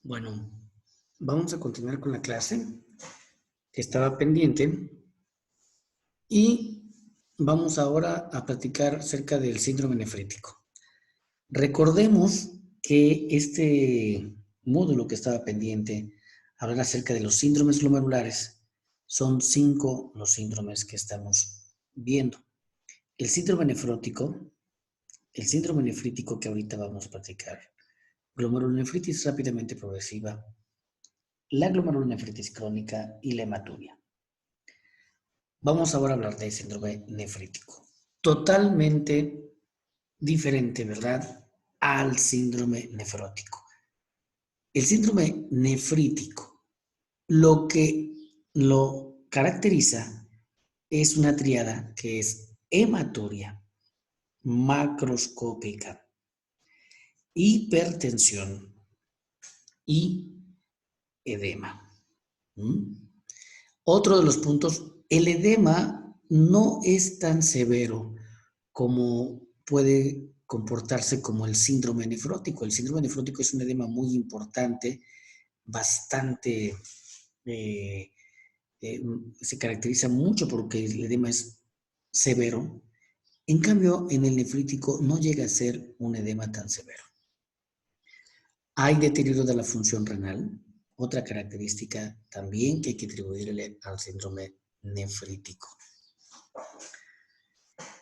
Bueno, vamos a continuar con la clase que estaba pendiente y vamos ahora a platicar acerca del síndrome nefrítico. Recordemos que este módulo que estaba pendiente hablar acerca de los síndromes glomerulares. Son 5 los síndromes que estamos viendo. El síndrome nefrítico que ahorita vamos a platicar, glomerulonefritis rápidamente progresiva, la glomerulonefritis crónica y la hematuria. Vamos ahora a hablar del síndrome nefrítico. Totalmente diferente, ¿verdad?, al síndrome nefrótico. El síndrome nefrítico, lo que lo caracteriza es una tríada que es hematuria, macroscópica, hipertensión y edema. Otro de los puntos, el edema no es tan severo como puede comportarse como el síndrome nefrótico. El síndrome nefrótico es un edema muy importante, bastante, se caracteriza mucho porque el edema es severo. En cambio, en el nefrítico no llega a ser un edema tan severo. Hay deterioro de la función renal, otra característica también que hay que atribuirle al síndrome nefrítico.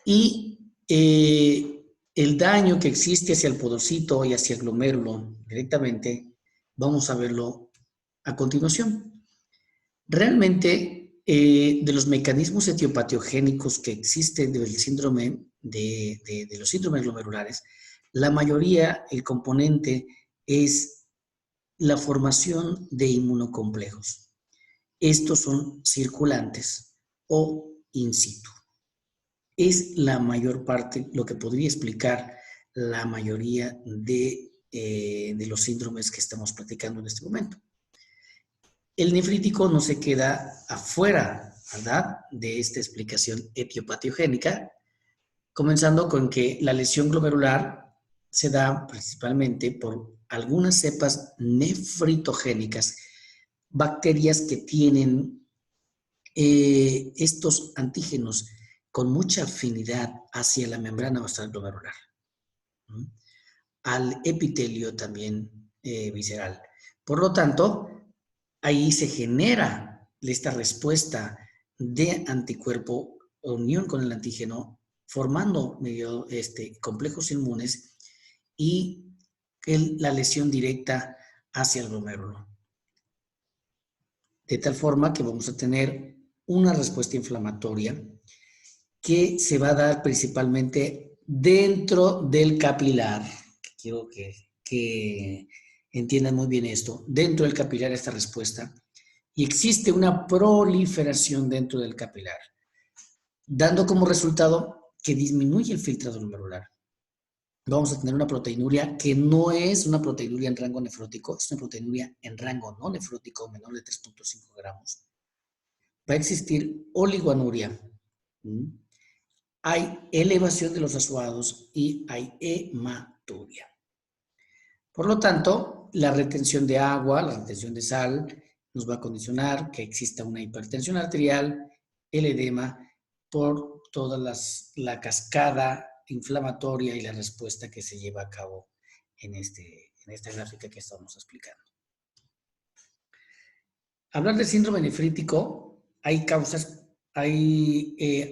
Y el daño que existe hacia el podocito y hacia el glomérulo directamente, vamos a verlo a continuación. Realmente, de los mecanismos etiopatiogénicos que existen del síndrome de los síndromes glomerulares, la mayoría, el componente es la formación de inmunocomplejos. Estos son circulantes o in situ. Es la mayor parte, lo que podría explicar la mayoría de los síndromes que estamos platicando en este momento. El nefrítico no se queda afuera, ¿verdad?, de esta explicación etiopatiogénica, comenzando con que la lesión glomerular se da principalmente por algunas cepas nefritogénicas, bacterias que tienen estos antígenos con mucha afinidad hacia la membrana basal glomerular, al epitelio también visceral. Por lo tanto, ahí se genera esta respuesta de anticuerpo, unión con el antígeno, formando complejos inmunes y la lesión directa hacia el glomérulo. De tal forma que vamos a tener una respuesta inflamatoria que se va a dar principalmente dentro del capilar. Quiero que entiendan muy bien esto. Dentro del capilar esta respuesta. Y existe una proliferación dentro del capilar, dando como resultado que disminuye el filtrado glomerular. Vamos a tener una proteinuria que no es una proteinuria en rango nefrótico, es una proteinuria en rango no nefrótico menor de 3.5 gramos. Va a existir oligoanuria. Hay elevación de los asuados y hay hematuria. Por lo tanto, la retención de agua, la retención de sal, nos va a condicionar que exista una hipertensión arterial, el edema, por toda la cascada inflamatoria y la respuesta que se lleva a cabo en esta gráfica que estamos explicando. Hablar del síndrome nefrítico, hay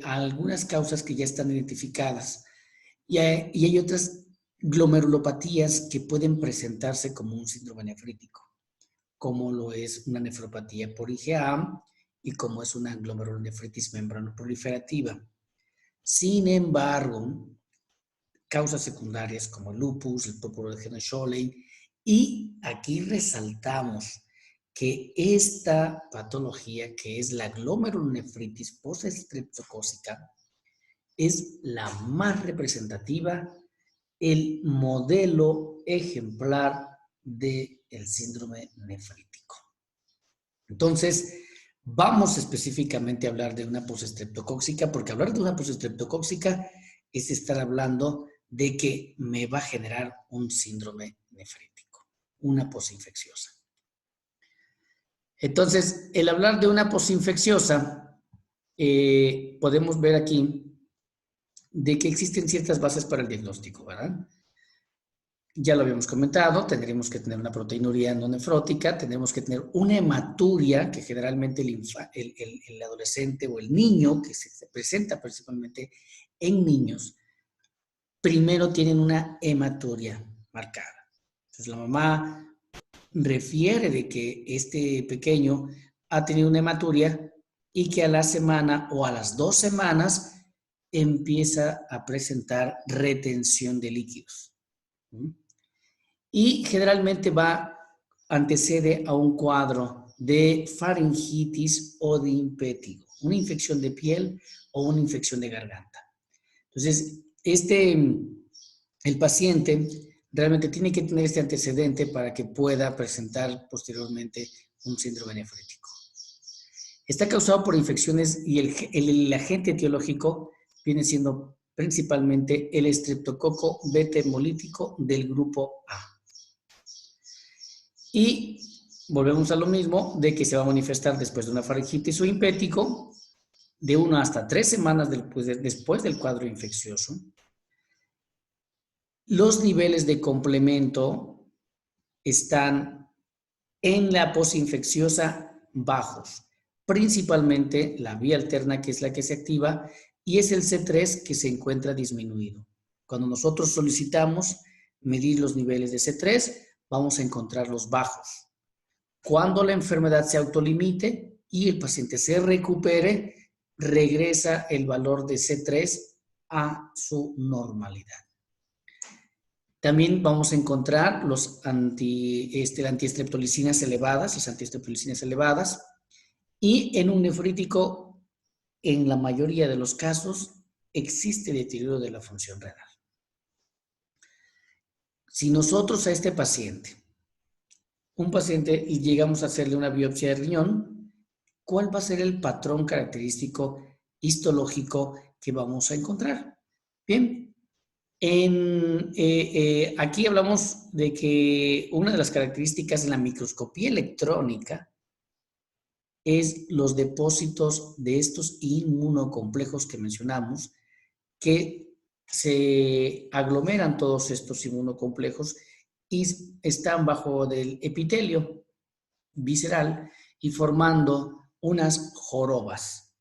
algunas causas que ya están identificadas y hay otras glomerulopatías que pueden presentarse como un síndrome nefrítico, como lo es una nefropatía por IgA y como es una glomerulonefritis membranoproliferativa. Sin embargo, causas secundarias como el lupus, el púrpura de Guillain-Barré, y aquí resaltamos que esta patología, que es la glomerulonefritis postestreptocócica, es la más representativa, el modelo ejemplar del síndrome nefrítico. Entonces, vamos específicamente a hablar de una postestreptocócica, porque hablar de una postestreptocócica es estar hablando de que me va a generar un síndrome nefrítico, una posinfecciosa. Entonces, el hablar de una posinfecciosa, podemos ver aquí de que existen ciertas bases para el diagnóstico, ¿verdad? Ya lo habíamos comentado, tendríamos que tener una proteinuria endonefrótica, tenemos que tener una hematuria, que generalmente el adolescente o el niño, que se presenta principalmente en niños, primero tienen una hematuria marcada. Entonces la mamá refiere de que este pequeño ha tenido una hematuria y que a la semana o a las 2 semanas empieza a presentar retención de líquidos. Y generalmente antecede a un cuadro de faringitis o de impétigo, una infección de piel o una infección de garganta. Entonces, el paciente realmente tiene que tener este antecedente para que pueda presentar posteriormente un síndrome nefrítico. Está causado por infecciones y el agente etiológico viene siendo principalmente el estreptococo beta hemolítico del grupo A. Y volvemos a lo mismo de que se va a manifestar después de una faringitis o impético, de 1 hasta 3 semanas después del cuadro infeccioso. Los niveles de complemento están en la posinfecciosa bajos, principalmente la vía alterna, que es la que se activa, y es el C3 que se encuentra disminuido. Cuando nosotros solicitamos medir los niveles de C3, vamos a encontrarlos bajos. Cuando la enfermedad se autolimite y el paciente se recupere, regresa el valor de C3 a su normalidad. También vamos a encontrar las antiestreptolicinas elevadas, y en un nefrítico, en la mayoría de los casos, existe deterioro de la función renal. Si nosotros a este paciente, y llegamos a hacerle una biopsia de riñón, ¿cuál va a ser el patrón característico histológico que vamos a encontrar? Bien, aquí hablamos de que una de las características de la microscopía electrónica es los depósitos de estos inmunocomplejos que mencionamos, que se aglomeran todos estos inmunocomplejos y están bajo del epitelio visceral y formando unas jorobas.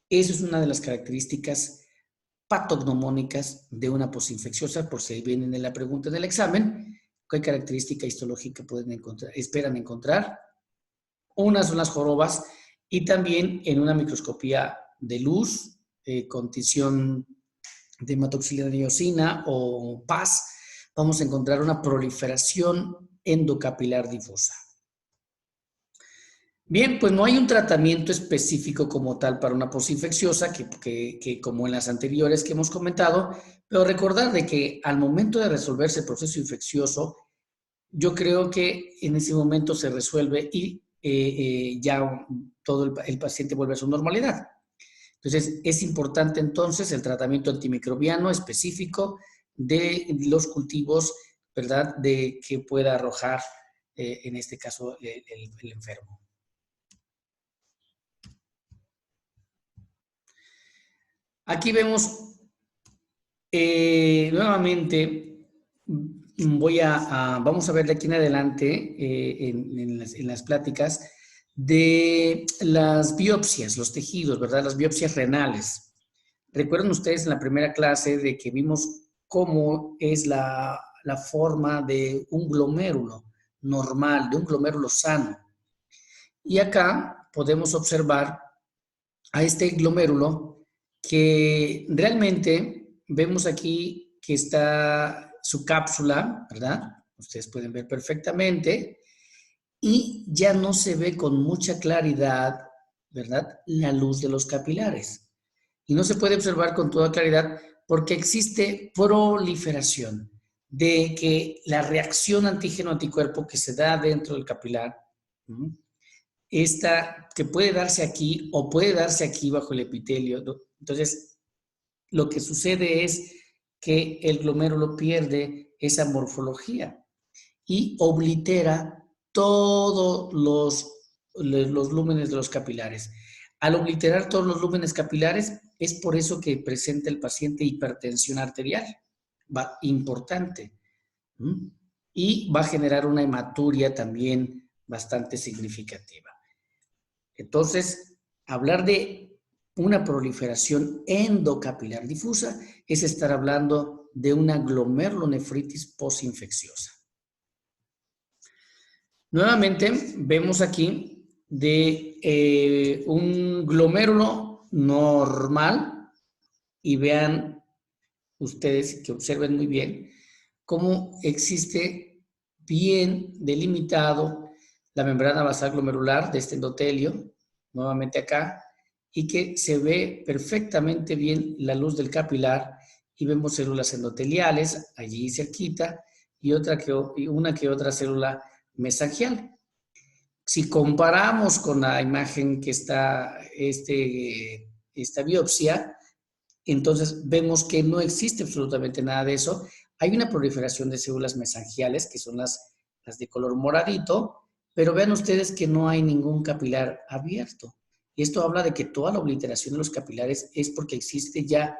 Esa es una de las características patognomónicas de una posinfecciosa, por si vienen en la pregunta del examen. ¿Qué característica histológica esperan encontrar? Unas son las jorobas, y también en una microscopía de luz, con tinción de hematoxilina eosina o PAS, vamos a encontrar una proliferación endocapilar difusa. Bien, pues no hay un tratamiento específico como tal para una posinfecciosa, que como en las anteriores que hemos comentado, pero recordar de que al momento de resolverse el proceso infeccioso, yo creo que en ese momento se resuelve y ya todo el paciente vuelve a su normalidad. Entonces, es importante entonces el tratamiento antimicrobiano específico de los cultivos, ¿verdad?, de que pueda arrojar, en este caso, el enfermo. Aquí vemos nuevamente, vamos a ver de aquí en adelante en las pláticas de las biopsias, los tejidos, ¿verdad? Las biopsias renales. Recuerden ustedes en la primera clase de que vimos cómo es la forma de un glomérulo normal, de un glomérulo sano. Y acá podemos observar a este glomérulo que realmente vemos aquí que está su cápsula, ¿verdad? Ustedes pueden ver perfectamente, y ya no se ve con mucha claridad, ¿verdad?, la luz de los capilares. Y no se puede observar con toda claridad porque existe proliferación de que la reacción antígeno-anticuerpo que se da dentro del capilar, esta que puede darse aquí o puede darse aquí bajo el epitelio. Entonces, lo que sucede es que el glomérulo pierde esa morfología y oblitera todos los los lúmenes de los capilares. Al obliterar todos los lúmenes capilares, es por eso que presenta el paciente hipertensión arterial, importante. Y va a generar una hematuria también bastante significativa. Entonces, hablar de una proliferación endocapilar difusa es estar hablando de una glomerulonefritis postinfecciosa. Nuevamente, vemos aquí de un glomérulo normal y vean ustedes que observen muy bien cómo existe bien delimitado la membrana basal glomerular de este endotelio, nuevamente acá, y que se ve perfectamente bien la luz del capilar y vemos células endoteliales allí cerquita y una que otra célula mesangial. Si comparamos con la imagen que está esta biopsia, entonces vemos que no existe absolutamente nada de eso. Hay una proliferación de células mesangiales, que son las de color moradito, pero vean ustedes que no hay ningún capilar abierto. Y esto habla de que toda la obliteración de los capilares es porque existe ya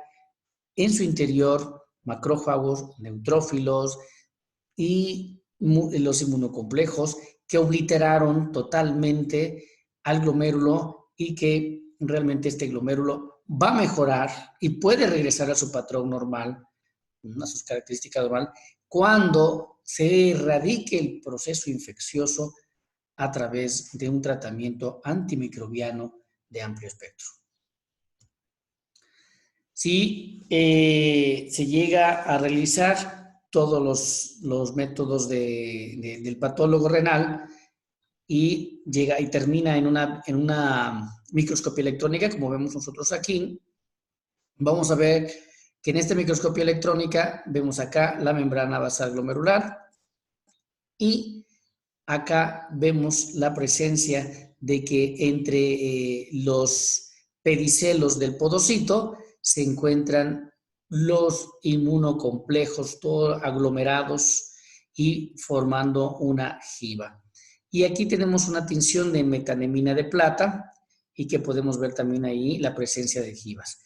en su interior macrófagos, neutrófilos y los inmunocomplejos que obliteraron totalmente al glomérulo y que realmente este glomérulo va a mejorar y puede regresar a su patrón normal, a sus características normal, cuando se erradique el proceso infeccioso a través de un tratamiento antimicrobiano de amplio espectro. Si se llega a realizar todos los métodos del patólogo renal y llega y termina en una microscopía electrónica, como vemos nosotros aquí, vamos a ver que en esta microscopía electrónica vemos acá la membrana basal glomerular y acá vemos la presencia de que entre los pedicelos del podocito se encuentran los inmunocomplejos, todos aglomerados y formando una jiba. Y aquí tenemos una tinción de metanemina de plata y que podemos ver también ahí la presencia de jibas.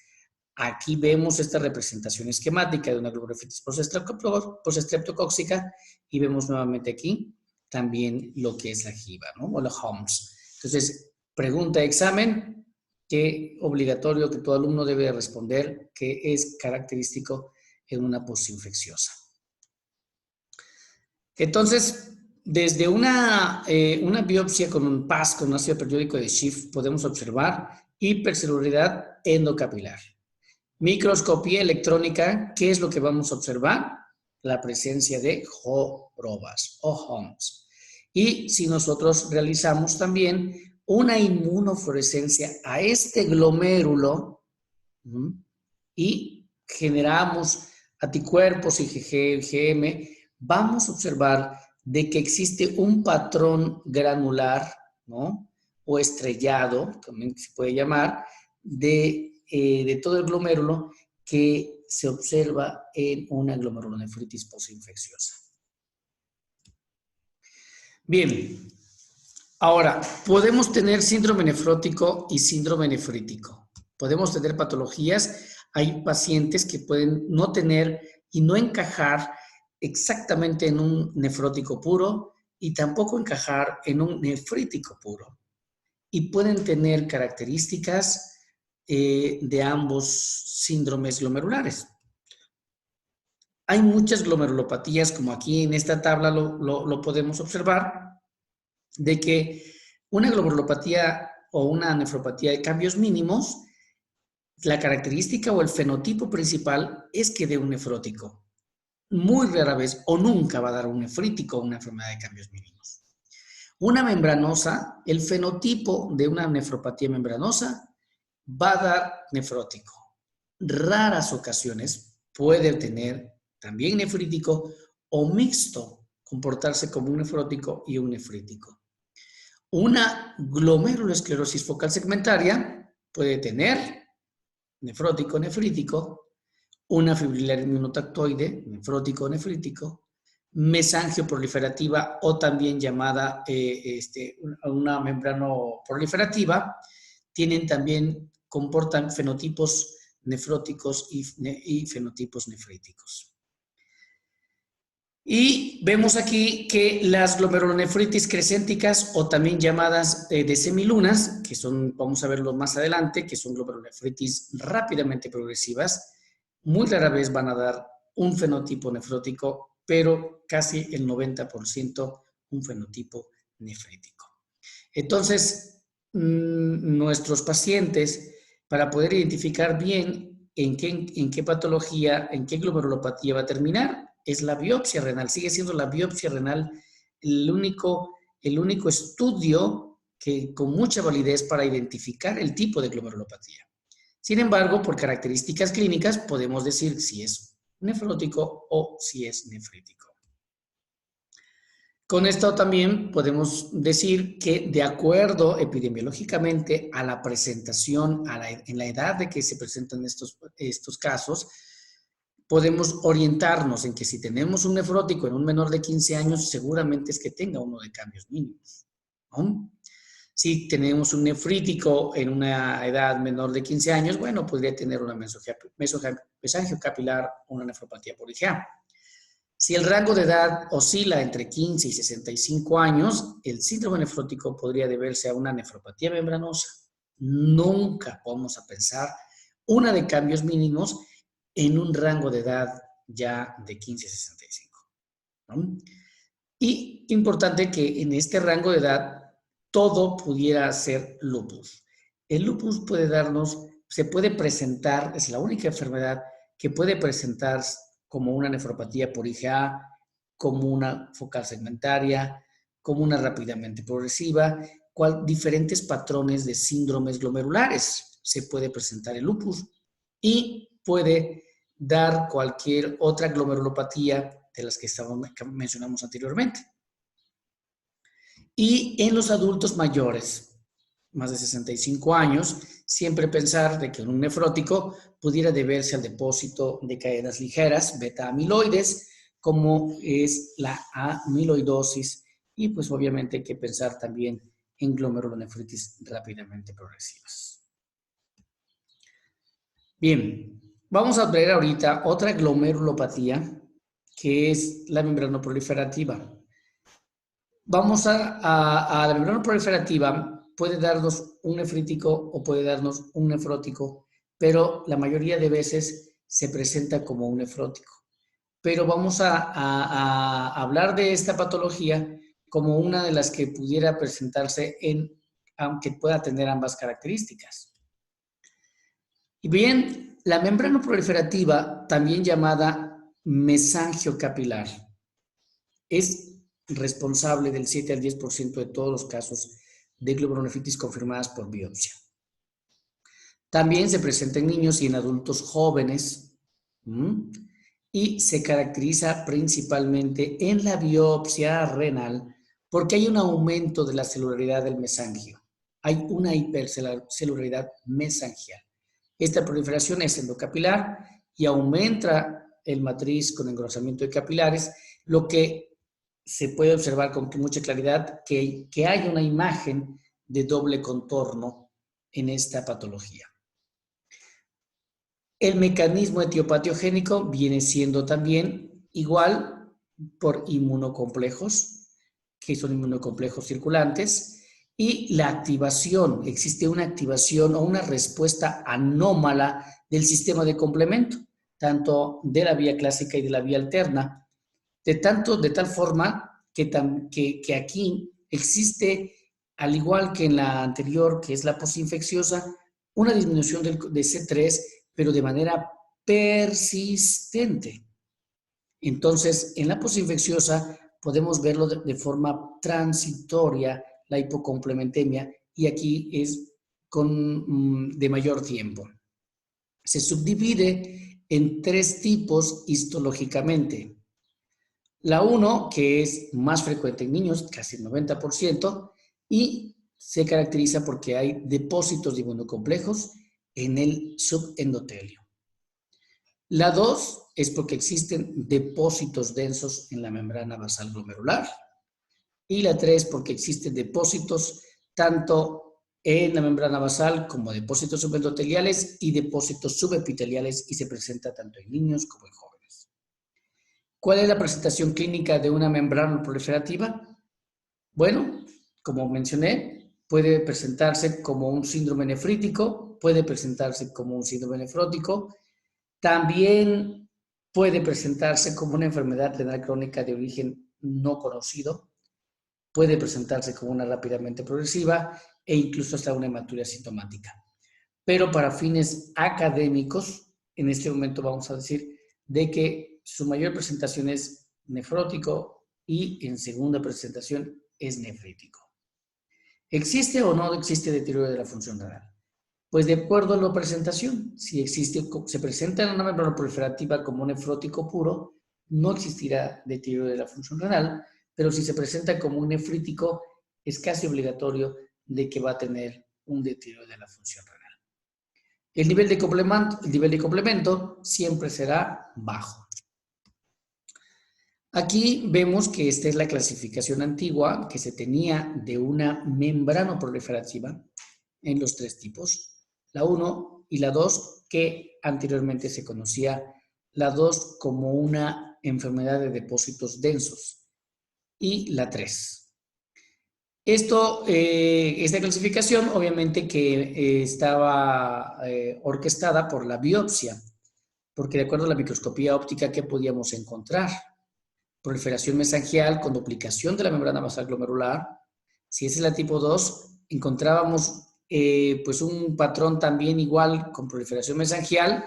Aquí vemos esta representación esquemática de una glomerulonefritis postestreptocóxica y vemos nuevamente aquí también lo que es la jiba, ¿no? O la HOMS. Entonces, pregunta de examen que obligatorio que todo alumno debe responder, que es característico en una postinfecciosa. Entonces, desde una biopsia con un PAS, con un ácido periódico de Schiff, podemos observar hipercelularidad endocapilar. Microscopía electrónica, ¿qué es lo que vamos a observar? La presencia de JOROBAS o HOMS. Y si nosotros realizamos también una inmunofluorescencia a este glomérulo y generamos anticuerpos IgG, IgM, vamos a observar de que existe un patrón granular, ¿no? O estrellado, también se puede llamar, de todo el glomérulo que se observa en una glomerulonefritis postinfecciosa. Bien, ahora, podemos tener síndrome nefrótico y síndrome nefrítico. Podemos tener patologías, hay pacientes que pueden no tener y no encajar exactamente en un nefrótico puro y tampoco encajar en un nefrítico puro. Y pueden tener características de ambos síndromes glomerulares. Hay muchas glomerulopatías, como aquí en esta tabla lo podemos observar, de que una glomerulopatía o una nefropatía de cambios mínimos, la característica o el fenotipo principal es que dé un nefrótico. Muy rara vez o nunca va a dar un nefrítico o una enfermedad de cambios mínimos. Una membranosa, el fenotipo de una nefropatía membranosa va a dar nefrótico. Raras ocasiones puede tener también nefrítico o mixto, comportarse como un nefrótico y un nefrítico. Una glomerulosclerosis focal segmentaria puede tener nefrótico, nefrítico, una fibrilar inmunotactoide, nefrótico, nefrítico, mesangioproliferativa o también llamada una membrano proliferativa, comportan fenotipos nefróticos y fenotipos nefríticos. Y vemos aquí que las glomerulonefritis crescénticas o también llamadas de semilunas, que son, vamos a verlo más adelante, que son glomerulonefritis rápidamente progresivas, muy rara vez van a dar un fenotipo nefrótico, pero casi el 90% un fenotipo nefrítico. Entonces, nuestros pacientes, para poder identificar bien en qué patología, en qué glomerulopatía va a terminar, es la biopsia renal. Sigue siendo la biopsia renal el único estudio que con mucha validez para identificar el tipo de glomerulopatía. Sin embargo, por características clínicas, podemos decir si es nefrótico o si es nefrítico. Con esto también podemos decir que de acuerdo epidemiológicamente a la presentación, en la edad de que se presentan estos casos, podemos orientarnos en que si tenemos un nefrótico en un menor de 15 años, seguramente es que tenga uno de cambios mínimos, ¿no? Si tenemos un nefrítico en una edad menor de 15 años, bueno, podría tener una mesangiocapilar o una nefropatía por IgA. Si el rango de edad oscila entre 15 y 65 años, el síndrome nefrótico podría deberse a una nefropatía membranosa. Nunca vamos a pensar una de cambios mínimos en un rango de edad ya de 15 a 65. ¿No? Y importante que en este rango de edad todo pudiera ser lupus. El lupus se puede presentar, es la única enfermedad que puede presentarse como una nefropatía por IgA, como una focal segmentaria, como una rápidamente progresiva, diferentes patrones de síndromes glomerulares. Se puede presentar el lupus y puede dar cualquier otra glomerulopatía de las que mencionamos anteriormente. Y en los adultos mayores, más de 65 años, siempre pensar de que un nefrótico pudiera deberse al depósito de cadenas ligeras, beta-amiloides, como es la amiloidosis, y pues obviamente hay que pensar también en glomerulonefritis rápidamente progresivas. Bien, vamos a ver ahorita otra glomerulopatía, que es la membrana proliferativa. Vamos a la membrana proliferativa, puede darnos un nefrítico o puede darnos un nefrótico, pero la mayoría de veces se presenta como un nefrótico. Pero vamos a hablar de esta patología como una de las que pudiera presentarse aunque pueda tener ambas características. Y bien, la membrana proliferativa, también llamada mesangiocapilar, es responsable del 7 al 10% de todos los casos de glomerulonefritis confirmadas por biopsia. También se presenta en niños y en adultos jóvenes y se caracteriza principalmente en la biopsia renal porque hay un aumento de la celularidad del mesangio. Hay una hipercelularidad mesangial. Esta proliferación es endocapilar y aumenta el matriz con engrosamiento de capilares, lo que se puede observar con mucha claridad que hay una imagen de doble contorno en esta patología. El mecanismo etiopatiogénico viene siendo también igual por inmunocomplejos, que son inmunocomplejos circulantes, y la activación, existe una activación o una respuesta anómala del sistema de complemento, tanto de la vía clásica y de la vía alterna, de tal forma que aquí existe, al igual que en la anterior, que es la posinfecciosa, una disminución de C3, pero de manera persistente. Entonces, en la posinfecciosa podemos verlo de forma transitoria, la hipocomplementemia, y aquí es de mayor tiempo. Se subdivide en 3 tipos histológicamente. La 1, que es más frecuente en niños, casi el 90%, y se caracteriza porque hay depósitos de inmunocomplejos en el subendotelio. La 2 es porque existen depósitos densos en la membrana basal glomerular. Y la 3 porque existen depósitos tanto en la membrana basal como depósitos subendoteliales y depósitos subepiteliales y se presenta tanto en niños como en jóvenes. ¿Cuál es la presentación clínica de una membrana proliferativa? Bueno, como mencioné, puede presentarse como un síndrome nefrítico, puede presentarse como un síndrome nefrótico, también puede presentarse como una enfermedad renal crónica de origen no conocido, puede presentarse como una rápidamente progresiva e incluso hasta una hematuria sintomática. Pero para fines académicos, en este momento vamos a decir de que su mayor presentación es nefrótico y en segunda presentación es nefrítico. ¿Existe o no existe deterioro de la función renal? Pues de acuerdo a la presentación, si existe, se presenta en una membrana proliferativa como nefrótico puro, no existirá deterioro de la función renal, pero si se presenta como un nefrítico, es casi obligatorio de que va a tener un deterioro de la función renal. El nivel de complemento siempre será bajo. Aquí vemos que esta es la clasificación antigua que se tenía de una membrana proliferativa en los 3 tipos. La 1 y la 2, que anteriormente se conocía la 2 como una enfermedad de depósitos densos, y la 3. Esta clasificación obviamente que estaba orquestada por la biopsia, porque de acuerdo a la microscopía óptica, ¿qué podíamos encontrar? Proliferación mesangial con duplicación de la membrana basal glomerular. Si esa es la tipo 2, encontrábamos pues un patrón también igual con proliferación mesangial,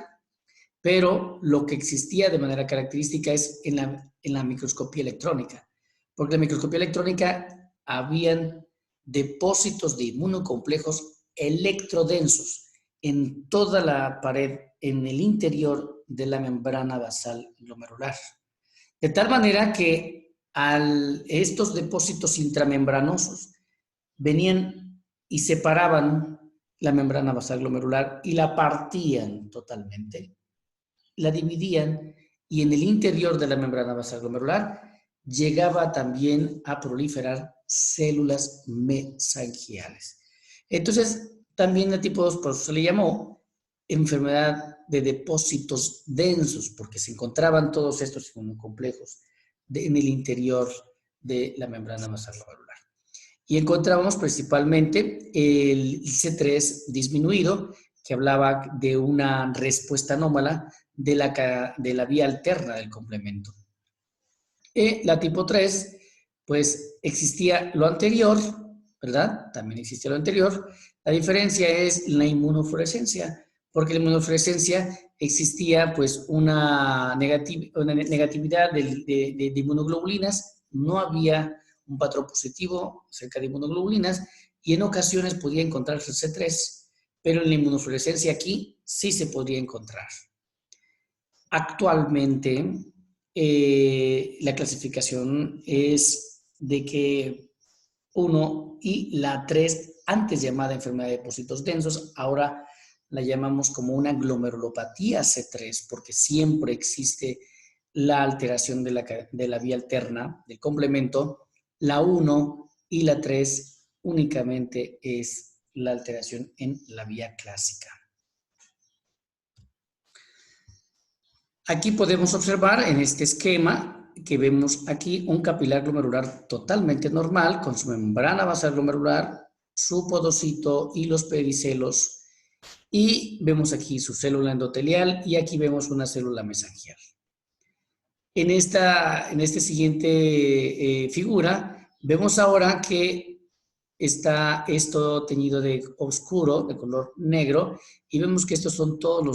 pero lo que existía de manera característica es en la microscopía electrónica, porque en la microscopía electrónica habían depósitos de inmunocomplejos electrodensos en toda la pared, en el interior de la membrana basal glomerular. De tal manera que estos depósitos intramembranosos venían y separaban la membrana basal glomerular y la partían totalmente, la dividían y en el interior de la membrana basal glomerular llegaba también a proliferar células mesangiales. Entonces, también el tipo 2 por eso se le llamó enfermedad de depósitos densos, porque se encontraban todos estos inmunocomplejos en el interior de la membrana basal glomerular. Y encontrábamos principalmente el C3 disminuido, que hablaba de una respuesta anómala de la vía alterna del complemento. La tipo 3, pues existía lo anterior, ¿verdad? También existía lo anterior. La diferencia es la inmunofluorescencia, porque la inmunofluorescencia existía pues una negatividad de inmunoglobulinas, no había un patrón positivo acerca de inmunoglobulinas y en ocasiones podía encontrarse C3, pero en la inmunofluorescencia aquí sí se podría encontrar. Actualmente, la clasificación es de que 1 y la 3, antes llamada enfermedad de depósitos densos, ahora la llamamos como una glomerulopatía C3, porque siempre existe la alteración de la vía alterna del complemento. La 1 y la 3 únicamente es la alteración en la vía clásica. Aquí podemos observar en este esquema que vemos aquí un capilar glomerular totalmente normal con su membrana basal glomerular, su podocito y los pericelos. Y vemos aquí su célula endotelial y aquí vemos una célula mesangial. En esta siguiente figura vemos ahora que está esto teñido de oscuro, de color negro, y vemos que estos son todos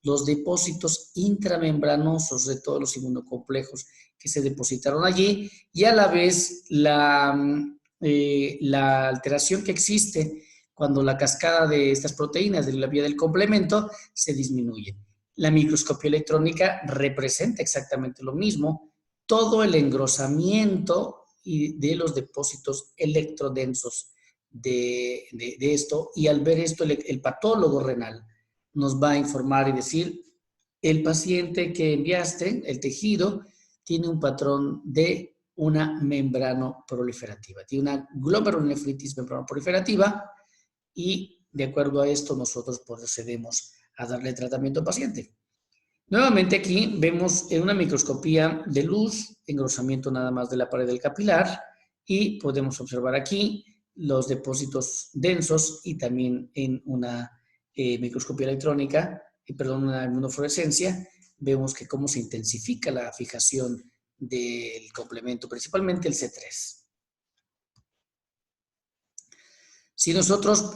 los depósitos intramembranosos de todos los inmunocomplejos que se depositaron allí, y a la vez la alteración que existe cuando la cascada de estas proteínas de la vía del complemento se disminuye. La microscopía electrónica representa exactamente lo mismo, todo el engrosamiento de los depósitos electrodensos de esto, y al ver esto el patólogo renal nos va a informar y decir el paciente que enviaste, el tejido, tiene un patrón de una membranoproliferativa. Tiene una glomerulonefritis membranoproliferativa y de acuerdo a esto nosotros procedemos a darle tratamiento al paciente. Nuevamente aquí vemos en una microscopía de luz, engrosamiento nada más de la pared del capilar y podemos observar aquí los depósitos densos y también en una microscopía electrónica, una inmunofluorescencia, vemos que cómo se intensifica la fijación del complemento, principalmente el C3. Si nosotros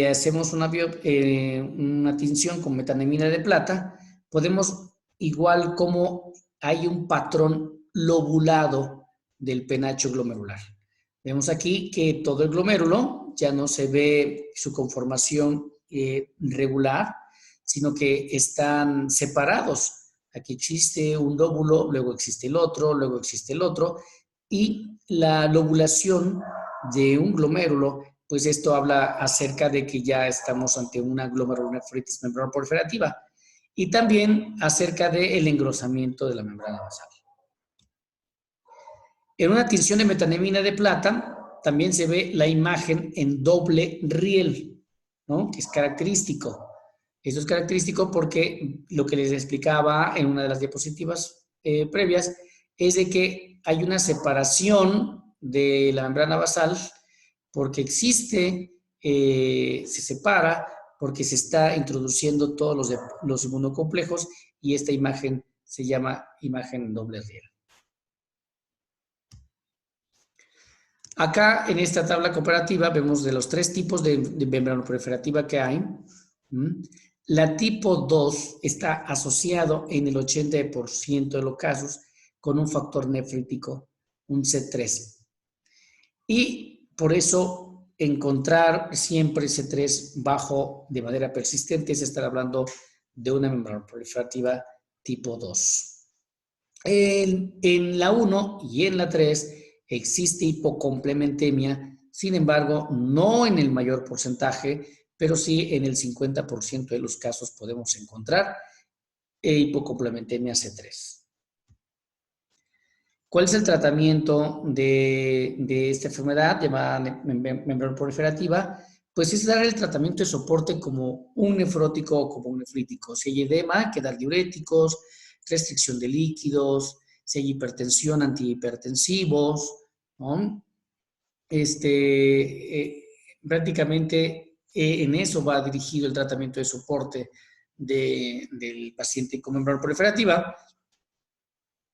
hacemos una tinción con metanamina de plata, podemos, igual como hay un patrón lobulado del penacho glomerular. Vemos aquí que todo el glomérulo ya no se ve su conformación regular, sino que están separados. Aquí existe un lóbulo, luego existe el otro, luego existe el otro, y la lobulación de un glomérulo, pues esto habla acerca de que ya estamos ante una glomerulonefritis membranoproliferativa y también acerca del engrosamiento de la membrana basal. En una tinción de metanamina de plata también se ve la imagen en doble riel, ¿no? Que es característico. Esto es característico porque lo que les explicaba en una de las diapositivas previas es de que hay una separación de la membrana basal porque existe, se separa porque se está introduciendo todos los inmunocomplejos y esta imagen se llama imagen en doble riel. Acá en esta tabla comparativa vemos de los 3 tipos de membranoproliferativa que hay. La tipo 2 está asociado en el 80% de los casos con un factor nefrítico, un C3. Y por eso encontrar siempre C3 bajo de manera persistente es estar hablando de una membranoproliferativa tipo 2. En la 1 y en la 3 existe hipocomplementemia, sin embargo, no en el mayor porcentaje, pero sí en el 50% de los casos podemos encontrar hipocomplementemia C3. ¿Cuál es el tratamiento de esta enfermedad llamada membranoproliferativa? Pues es dar el tratamiento de soporte como un nefrótico o como un nefrítico. Si hay edema, hay que dar diuréticos, restricción de líquidos, si hay hipertensión, antihipertensivos, ¿no? Prácticamente en eso va dirigido el tratamiento de soporte del paciente con membranoproliferativa.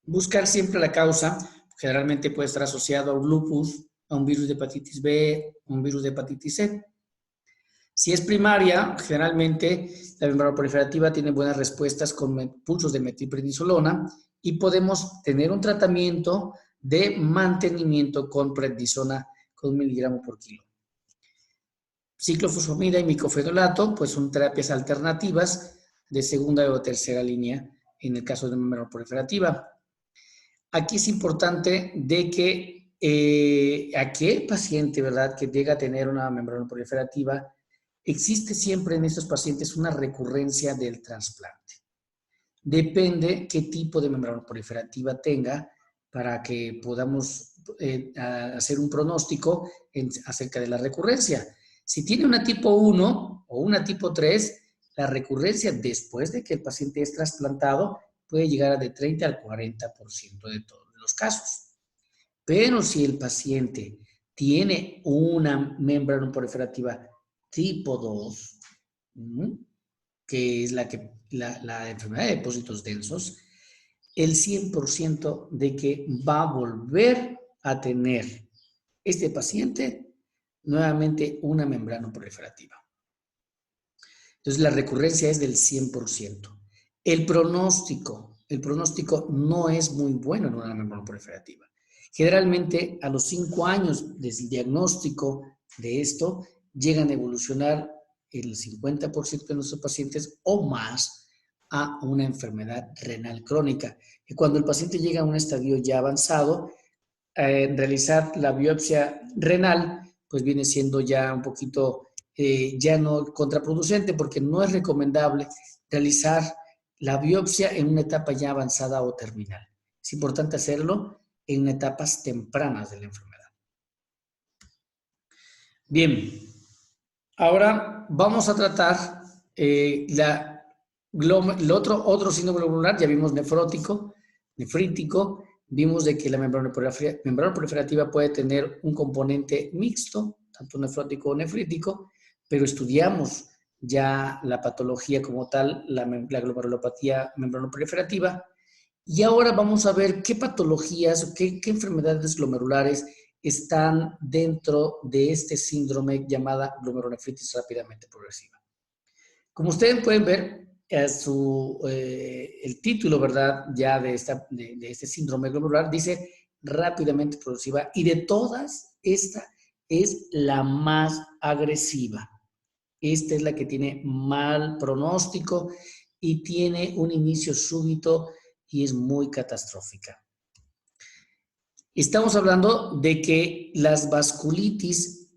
Buscar siempre la causa, generalmente puede estar asociado a un lupus, a un virus de hepatitis B, a un virus de hepatitis C. Si es primaria, generalmente la membranoproliferativa tiene buenas respuestas con pulsos de metilprednisolona y podemos tener un tratamiento de mantenimiento con prednisona con 1 miligramo por kilo. Ciclofosfamida y micofenolato, pues son terapias alternativas de segunda o tercera línea en el caso de membranoproliferativa. Aquí es importante de que aquel paciente, ¿verdad?, que llega a tener una membranoproliferativa, existe siempre en estos pacientes una recurrencia del trasplante. Depende qué tipo de membranoproliferativa tenga para que podamos hacer un pronóstico acerca de la recurrencia. Si tiene una tipo 1 o una tipo 3, la recurrencia después de que el paciente es trasplantado puede llegar a de 30 al 40% de todos los casos. Pero si el paciente tiene una membranoproliferativa tipo 2, que es la enfermedad de depósitos densos, el 100% de que va a volver a tener este paciente nuevamente una membranoproliferativa. Entonces la recurrencia es del 100%. El pronóstico no es muy bueno en una membranoproliferativa. Generalmente a los 5 años del diagnóstico de esto llegan a evolucionar el 50% de nuestros pacientes o más a una enfermedad renal crónica. Y cuando el paciente llega a un estadio ya avanzado, realizar la biopsia renal pues viene siendo ya un poquito ya no contraproducente porque no es recomendable realizar la biopsia en una etapa ya avanzada o terminal. Es importante hacerlo en etapas tempranas de la enfermedad. Bien, ahora vamos a tratar el otro síndrome glomerular. Ya vimos nefrótico, nefrítico. Vimos de que la membrana proliferativa puede tener un componente mixto, tanto nefrótico o nefrítico, pero estudiamos ya la patología como tal, la glomerulopatía membranoproliferativa. Y ahora vamos a ver qué patologías, qué enfermedades glomerulares están dentro de este síndrome llamada glomerulonefritis rápidamente progresiva. Como ustedes pueden ver, el título, ¿verdad? Ya de este síndrome glomerular dice rápidamente progresiva, y de todas, esta es la más agresiva. Esta es la que tiene mal pronóstico y tiene un inicio súbito y es muy catastrófica. Estamos hablando de que las vasculitis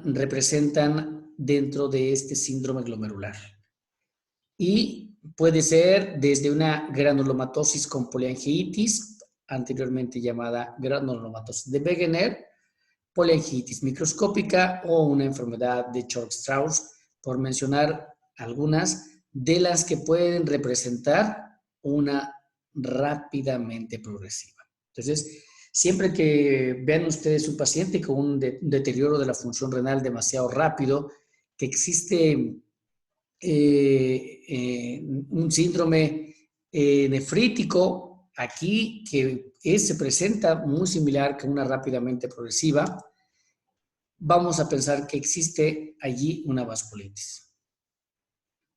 representan dentro de este síndrome glomerular. Y puede ser desde una granulomatosis con poliangiitis, anteriormente llamada granulomatosis de Wegener, poliangiitis microscópica o una enfermedad de Churg-Strauss, por mencionar algunas de las que pueden representar una rápidamente progresiva. Entonces, siempre que vean ustedes un paciente con un deterioro de la función renal demasiado rápido, que existe un síndrome nefrítico aquí que se presenta muy similar que una rápidamente progresiva, vamos a pensar que existe allí una vasculitis.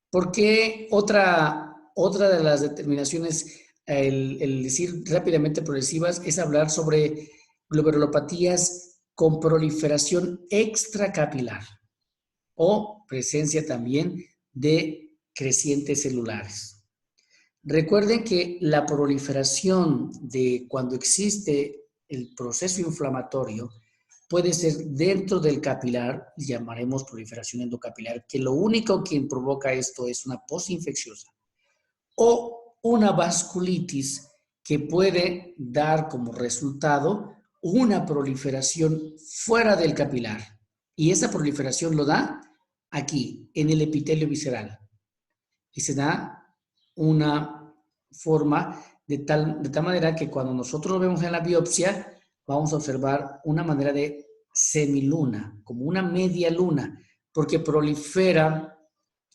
¿Por qué otra de las determinaciones, el decir rápidamente progresivas, es hablar sobre glomerulopatías con proliferación extracapilar o presencia también de crecientes celulares? Recuerden que la proliferación de cuando existe el proceso inflamatorio puede ser dentro del capilar, llamaremos proliferación endocapilar, que lo único que provoca esto es una posinfecciosa, o una vasculitis que puede dar como resultado una proliferación fuera del capilar. Y esa proliferación lo da aquí, en el epitelio visceral. Y se da una forma de tal manera que cuando nosotros lo vemos en la biopsia, vamos a observar una manera de semiluna, como una media luna, porque prolifera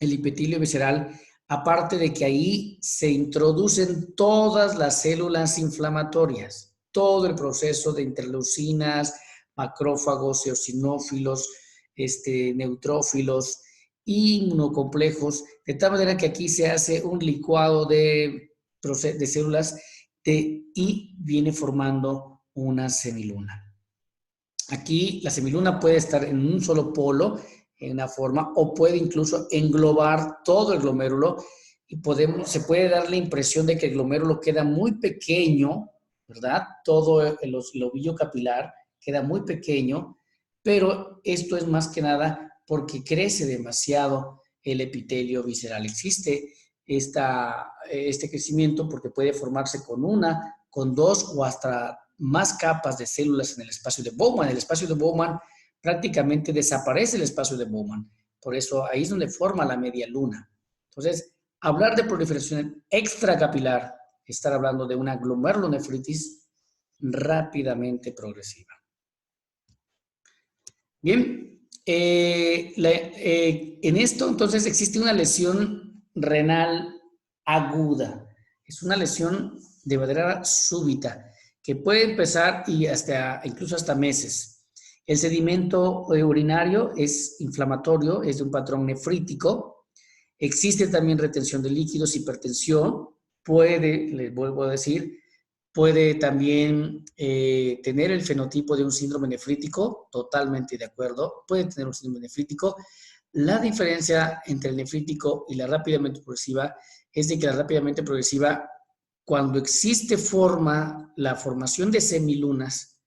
el epitelio visceral, aparte de que ahí se introducen todas las células inflamatorias, todo el proceso de interleucinas, macrófagos, eosinófilos, neutrófilos, inmunocomplejos, de tal manera que aquí se hace un licuado de células y viene formando una semiluna. Aquí la semiluna puede estar en un solo polo, en una forma, o puede incluso englobar todo el glomérulo y se puede dar la impresión de que el glomérulo queda muy pequeño, ¿verdad? Todo el ovillo capilar queda muy pequeño, pero esto es más que nada porque crece demasiado el epitelio visceral. Existe este crecimiento porque puede formarse con una, con dos o hasta más capas de células en el espacio de Bowman. El espacio de Bowman prácticamente desaparece el espacio de Bowman. Por eso ahí es donde forma la media luna. Entonces, hablar de proliferación extracapilar, estar hablando de una glomerulonefritis rápidamente progresiva. Bien, en esto entonces existe una lesión renal aguda. Es una lesión de manera súbita que puede empezar y incluso hasta meses. El sedimento urinario es inflamatorio, es de un patrón nefrítico. Existe también retención de líquidos, hipertensión. Les vuelvo a decir, puede también tener el fenotipo de un síndrome nefrítico, totalmente de acuerdo, puede tener un síndrome nefrítico. La diferencia entre el nefrítico y la rápidamente progresiva es de que la rápidamente progresiva, cuando existe la formación de semilunas,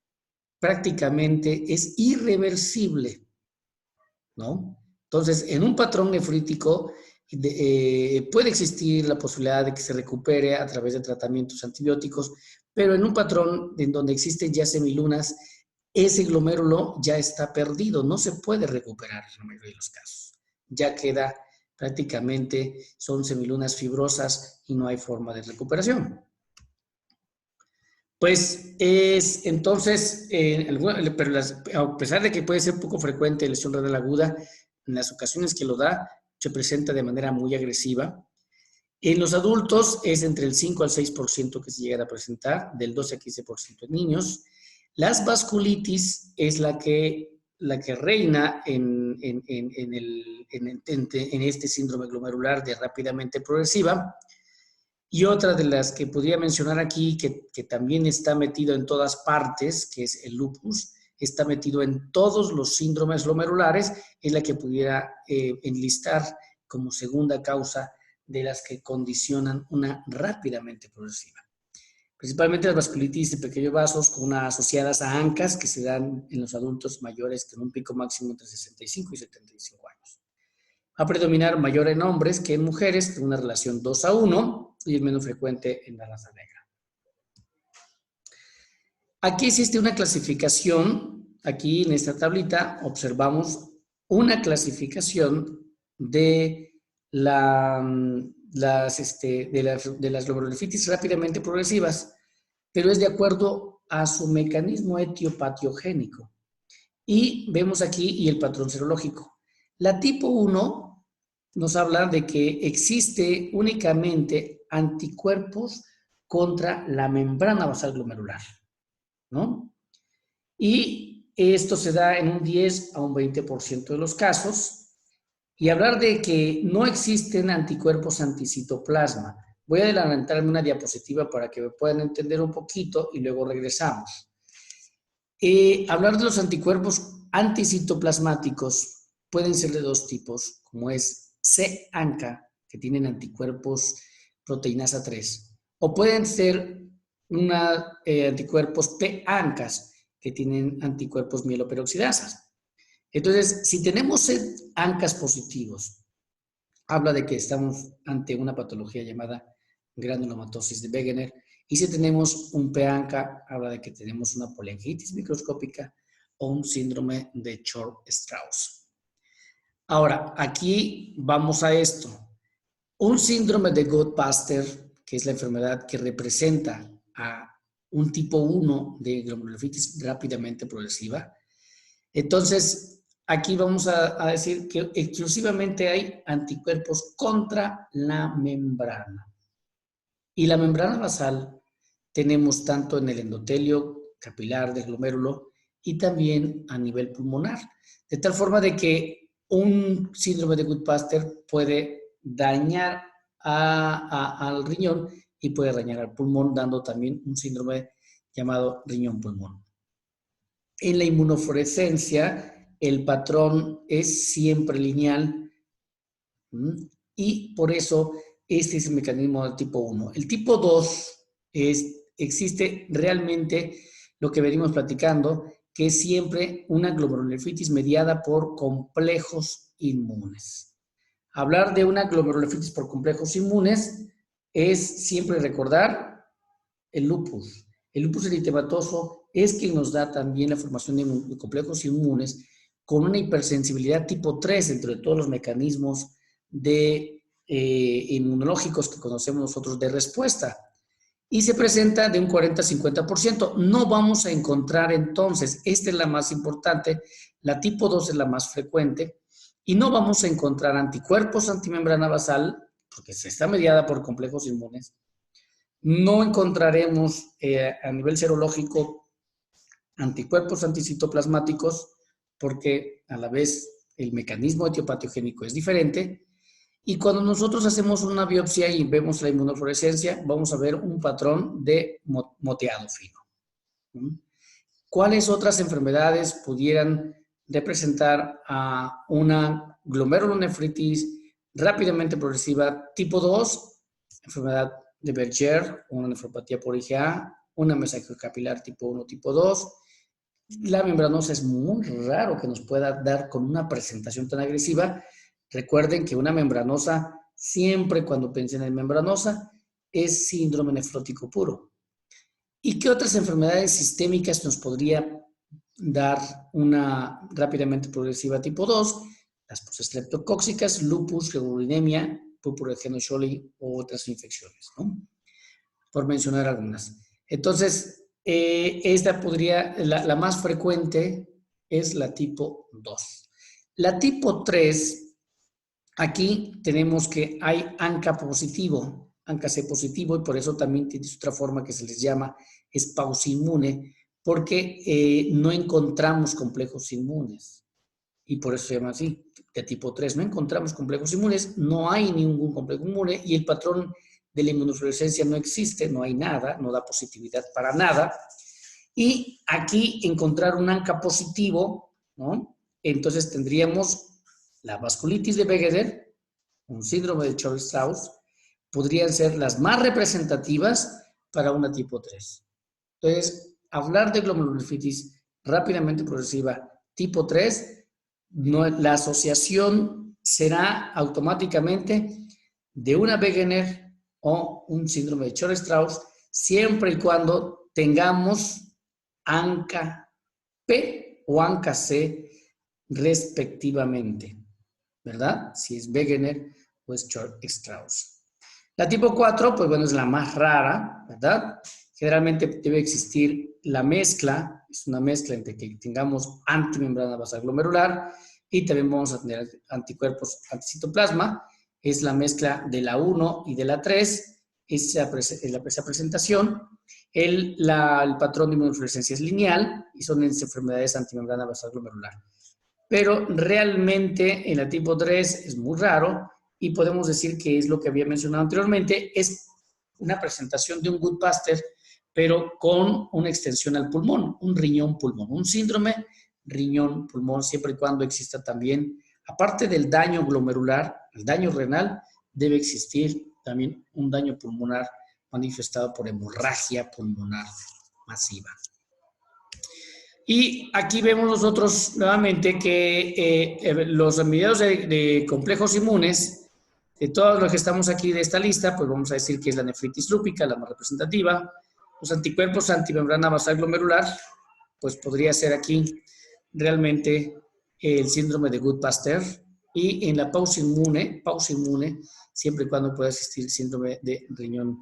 prácticamente es irreversible, ¿no? Entonces, en un patrón nefrítico, puede existir la posibilidad de que se recupere a través de tratamientos antibióticos, pero en un patrón en donde existen ya semilunas, ese glomérulo ya está perdido, no se puede recuperar en la mayoría de los casos. Ya queda prácticamente, son semilunas fibrosas y no hay forma de recuperación. Pues es entonces, pero a pesar de que puede ser poco frecuente lesión renal aguda, en las ocasiones que lo da, se presenta de manera muy agresiva. En los adultos es entre el 5 al 6% que se llegan a presentar, del 12 al 15% en niños. Las vasculitis es la que reina en este síndrome glomerular de rápidamente progresiva. Y otra de las que podría mencionar aquí, que también está metido en todas partes, que es el lupus, está metido en todos los síndromes glomerulares, es la que pudiera enlistar como segunda causa de las que condicionan una rápidamente progresiva. Principalmente las vasculitis de pequeños vasos asociadas a ANCAs que se dan en los adultos mayores con un pico máximo entre 65 y 75 años. Va a predominar mayor en hombres que en mujeres, con una relación 2:1 y es menos frecuente en la raza negra. Aquí existe una clasificación, aquí en esta tablita observamos una clasificación de las glomerulonephritis rápidamente progresivas, pero es de acuerdo a su mecanismo etiopatiogénico. Y vemos aquí y el patrón serológico. La tipo 1 nos habla de que existe únicamente anticuerpos contra la membrana basal glomerular, ¿no? Y esto se da en un 10 a un 20% de los casos. Y hablar de que no existen anticuerpos anticitoplasma. Voy a adelantarme una diapositiva para que me puedan entender un poquito y luego regresamos. Hablar de los anticuerpos anticitoplasmáticos pueden ser de dos tipos, como es C-ANCA, que tienen anticuerpos proteinasa 3, o pueden ser anticuerpos P-ANCAs, que tienen anticuerpos mieloperoxidasas. Entonces, si tenemos ANCAs positivos, habla de que estamos ante una patología llamada granulomatosis de Wegener, y si tenemos un P-ANCA, habla de que tenemos una poliangitis microscópica o un síndrome de Chord-Strauss. Ahora, aquí vamos a esto. Un síndrome de Goodpaster, que es la enfermedad que representa a un tipo 1 de glomerulonephritis rápidamente progresiva. Entonces, aquí vamos a decir que exclusivamente hay anticuerpos contra la membrana. Y la membrana basal tenemos tanto en el endotelio capilar del glomérulo y también a nivel pulmonar. De tal forma de que un síndrome de Goodpaster puede dañar al riñón y puede dañar al pulmón, dando también un síndrome llamado riñón-pulmón. En la inmunofluorescencia, el patrón es siempre lineal y por eso este es el mecanismo del tipo 1. El tipo 2 existe realmente lo que venimos platicando, que es siempre una glomerulonefritis mediada por complejos inmunes. Hablar de una glomerulonefritis por complejos inmunes es siempre recordar el lupus. El lupus eritematoso es quien nos da también la formación de complejos inmunes con una hipersensibilidad tipo 3 entre todos los mecanismos inmunológicos que conocemos nosotros de respuesta. Y se presenta de un 40 a 50%. No vamos a encontrar entonces, esta es la más importante, la tipo 2 es la más frecuente, y no vamos a encontrar anticuerpos antimembrana basal, porque se está mediada por complejos inmunes. No encontraremos a nivel serológico anticuerpos anticitoplasmáticos, porque a la vez el mecanismo etiopatiogénico es diferente. Y cuando nosotros hacemos una biopsia y vemos la inmunofluorescencia, vamos a ver un patrón de moteado fino. ¿Cuáles otras enfermedades pudieran representar a una glomerulonefritis rápidamente progresiva tipo 2? Enfermedad de Berger, una nefropatía por IgA, una mesangiopatía capilar tipo 1, tipo 2. La membranosa es muy raro que nos pueda dar con una presentación tan agresiva. Recuerden que una membranosa siempre cuando piensen en membranosa, es síndrome nefrótico puro. ¿Y qué otras enfermedades sistémicas nos podría dar una rápidamente progresiva tipo 2? Las postestreptocóxicas, lupus, regulinemia, púrpura de Henoch-Schönlein o otras infecciones, ¿no? Por mencionar algunas. Entonces, esta podría, la más frecuente es la tipo 2. La tipo 3, aquí tenemos que hay ANCA positivo, ANCA-C positivo, y por eso también tiene otra forma que se les llama espausinmune, porque no encontramos complejos inmunes. Y por eso se llama así, de tipo 3. No encontramos complejos inmunes, no hay ningún complejo inmune y el patrón de la inmunofluorescencia no existe, no hay nada, no da positividad para nada. Y aquí encontrar un ANCA positivo, ¿no? Entonces tendríamos la vasculitis de Wegener, un síndrome de Church-Strauss, podrían ser las más representativas para una tipo 3. Entonces, hablar de glomerulonefritis rápidamente progresiva tipo 3, no, la asociación será automáticamente de una Wegener o un síndrome de Church-Strauss, siempre y cuando tengamos ANCA-P o ANCA-C respectivamente, ¿verdad? Si es Wegener o es Church-Strauss. La tipo 4, pues bueno, es la más rara, ¿verdad? Generalmente debe existir la mezcla, es una mezcla entre que tengamos antimembrana basal glomerular y también vamos a tener anticuerpos anticitoplasma, es la mezcla de la 1 y de la 3, esa presentación. El patrón de inmunofluorescencia es lineal y son enfermedades antimembrana basal glomerular. Pero realmente en la tipo 3 es muy raro y podemos decir que es lo que había mencionado anteriormente, es una presentación de un Goodbuster, pero con una extensión al pulmón, un riñón-pulmón, un síndrome riñón-pulmón, siempre y cuando exista también, aparte del daño glomerular, el daño renal, debe existir también un daño pulmonar manifestado por hemorragia pulmonar masiva. Y aquí vemos nosotros nuevamente que los mediados de complejos inmunes, de todos los que estamos aquí de esta lista, pues vamos a decir que es la nefritis lúpica, la más representativa. Los anticuerpos antimembrana basal glomerular, pues podría ser aquí realmente el síndrome de Goodbuster. Y en la pausa inmune, siempre y cuando pueda existir síndrome de riñón,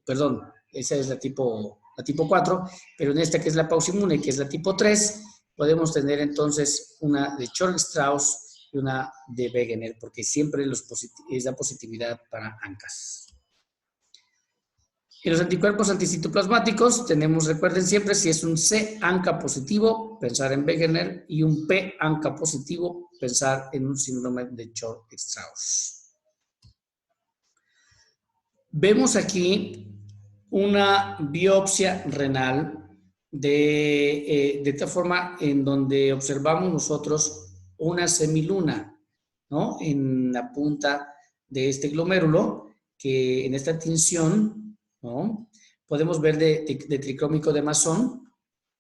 perdón, esa es la tipo 4, pero en esta que es la pausa inmune, que es la tipo 3, podemos tener entonces una de Church-Strauss y una de Wegener, porque siempre es la positividad para ANCAs. Y los anticuerpos anticitoplasmáticos tenemos, recuerden siempre, si es un C ANCA positivo, pensar en Wegener, y un P ANCA positivo, pensar en un síndrome de Church-Strauss. Vemos aquí una biopsia renal de tal forma en donde observamos nosotros una semiluna, ¿no? En la punta de este glomérulo, que en esta tinción, ¿no? Podemos ver de tricrómico de Masson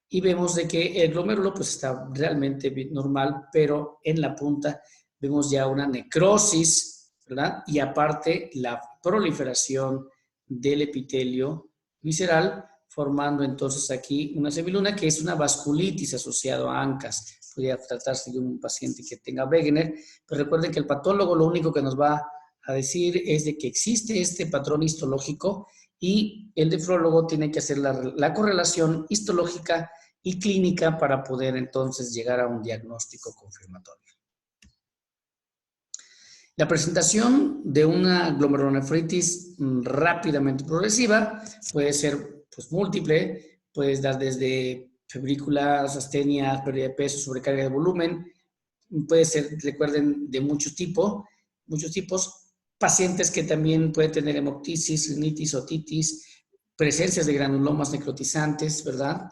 y vemos de que el glomérulo pues está realmente normal, pero en la punta vemos ya una necrosis, ¿verdad? Y aparte la proliferación del epitelio visceral, formando entonces aquí una semiluna que es una vasculitis asociada a ANCAS. Podría tratarse de un paciente que tenga Wegener, pero recuerden que el patólogo lo único que nos va a decir es de que existe este patrón histológico y el nefrólogo tiene que hacer la correlación histológica y clínica para poder entonces llegar a un diagnóstico confirmatorio. La presentación de una glomerulonefritis rápidamente progresiva puede ser pues, múltiple, puede dar desde febrículas, astenias, pérdida de peso, sobrecarga de volumen, puede ser, recuerden, de muchos tipos, pacientes que también pueden tener hemoptisis, rinitis, otitis, presencias de granulomas necrotizantes, ¿verdad?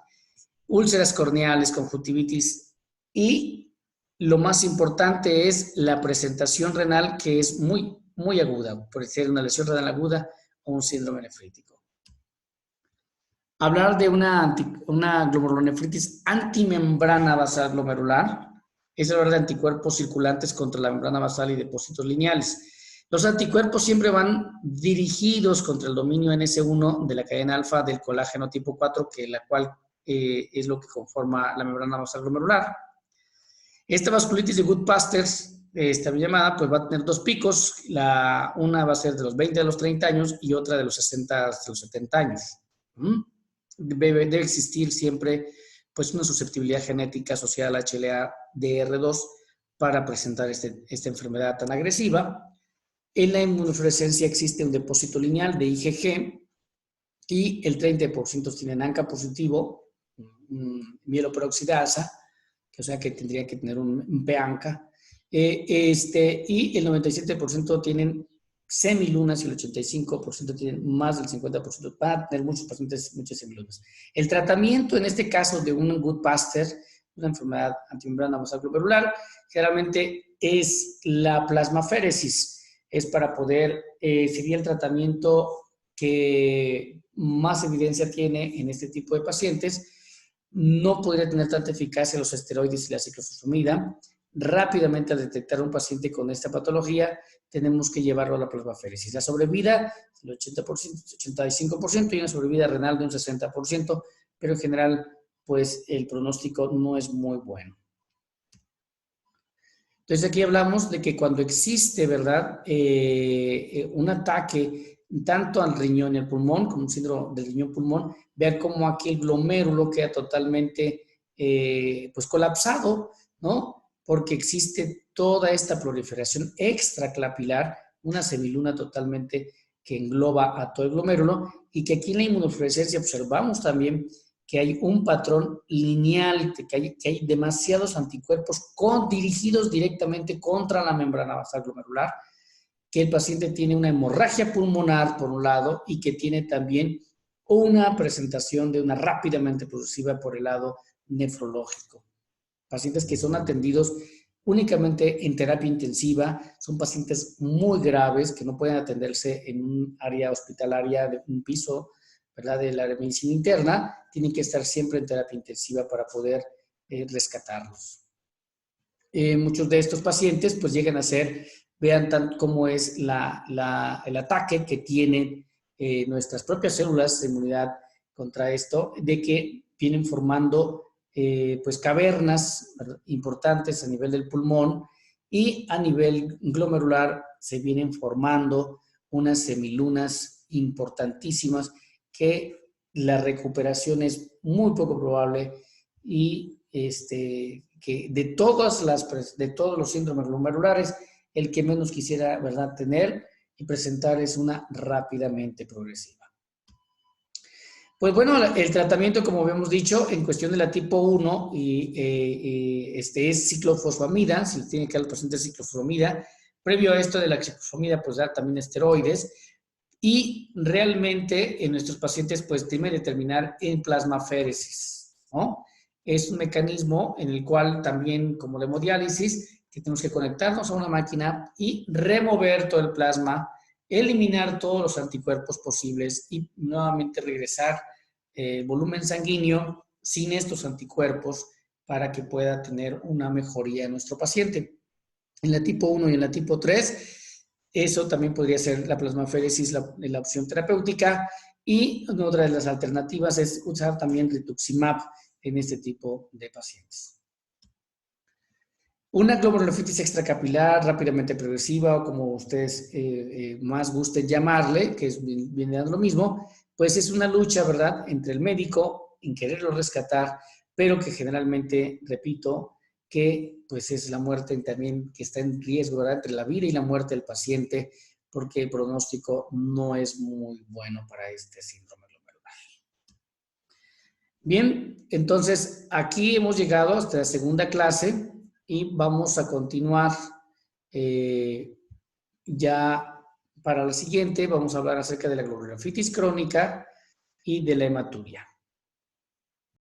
Úlceras corneales, conjuntivitis y lo más importante es la presentación renal que es muy, muy aguda, puede ser una lesión renal aguda o un síndrome nefrítico. Hablar de una glomerulonefritis antimembrana basal glomerular, es el valor de anticuerpos circulantes contra la membrana basal y depósitos lineales. Los anticuerpos siempre van dirigidos contra el dominio NS1 de la cadena alfa del colágeno tipo 4, que la cual es lo que conforma la membrana basal glomerular. Esta vasculitis de Goodpasters, esta llamada, pues va a tener dos picos. Una va a ser de los 20 a los 30 años y otra de los 60 hasta los 70 años. Debe existir siempre pues, una susceptibilidad genética asociada al HLA-DR2 para presentar esta enfermedad tan agresiva. En la inmunofluorescencia existe un depósito lineal de IgG y el 30% tienen ANCA positivo, mieloperoxidasa, o sea que tendría que tener un PANCA, y el 97% tienen semilunas y el 85% tienen más del 50%, van a tener muchos pacientes muchas semilunas. El tratamiento en este caso de un Goodpaster, una enfermedad antimembrana basal glomerular, generalmente es la plasmaféresis. Es para poder, sería el tratamiento que más evidencia tiene en este tipo de pacientes. No podría tener tanta eficacia los esteroides y la ciclofosfamida. Rápidamente, al detectar un paciente con esta patología, tenemos que llevarlo a la plasmaféresis. La sobrevida del 80%, 85% y una sobrevida renal de un 60%, pero en general, pues el pronóstico no es muy bueno. Entonces aquí hablamos de que cuando existe, ¿verdad?, un ataque tanto al riñón y al pulmón, como un síndrome del riñón-pulmón, vean cómo aquí el glomérulo queda totalmente pues colapsado, ¿no? Porque existe toda esta proliferación extraclapilar, una semiluna totalmente que engloba a todo el glomérulo, y que aquí en la inmunofluorescencia observamos también que hay un patrón lineal, que hay demasiados anticuerpos dirigidos directamente contra la membrana basal glomerular, que el paciente tiene una hemorragia pulmonar por un lado y que tiene también una presentación de una rápidamente progresiva por el lado nefrológico. Pacientes que son atendidos únicamente en terapia intensiva, son pacientes muy graves que no pueden atenderse en un área hospitalaria de un piso, ¿verdad?, de la medicina interna, tienen que estar siempre en terapia intensiva para poder rescatarlos. Muchos de estos pacientes pues llegan a ser, vean cómo es el ataque que tienen nuestras propias células de inmunidad contra esto, de que vienen formando pues cavernas importantes a nivel del pulmón y a nivel glomerular se vienen formando unas semilunas importantísimas que la recuperación es muy poco probable y que de todos los síndromes glomerulares, el que menos quisiera, ¿verdad?, tener y presentar es una rápidamente progresiva. Pues bueno, el tratamiento, como habíamos dicho, en cuestión de la tipo 1 es ciclofosfamida, si tiene que dar al paciente ciclofosfamida. Previo a esto de la ciclofosfamida, pues dar también esteroides. Y realmente en nuestros pacientes, pues tiene que determinar en plasmaféresis, ¿no? Es un mecanismo en el cual también, como la hemodiálisis, que tenemos que conectarnos a una máquina y remover todo el plasma, eliminar todos los anticuerpos posibles y nuevamente regresar el volumen sanguíneo sin estos anticuerpos para que pueda tener una mejoría en nuestro paciente. En la tipo 1 y en la tipo 3, eso también podría ser la plasmaféresis, la opción terapéutica. Y otra de las alternativas es usar también rituximab en este tipo de pacientes. Una glomerulonephritis extracapilar rápidamente progresiva, o como ustedes más gusten llamarle, que viene dando lo mismo, pues es una lucha, ¿verdad?, entre el médico en quererlo rescatar, pero que generalmente, repito, que pues es la muerte también que está en riesgo, ¿verdad?, entre la vida y la muerte del paciente, porque el pronóstico no es muy bueno para este síndrome glomerular. Bien, entonces aquí hemos llegado hasta la segunda clase y vamos a continuar ya para la siguiente. Vamos a hablar acerca de la glomerulonephritis crónica y de la hematuria.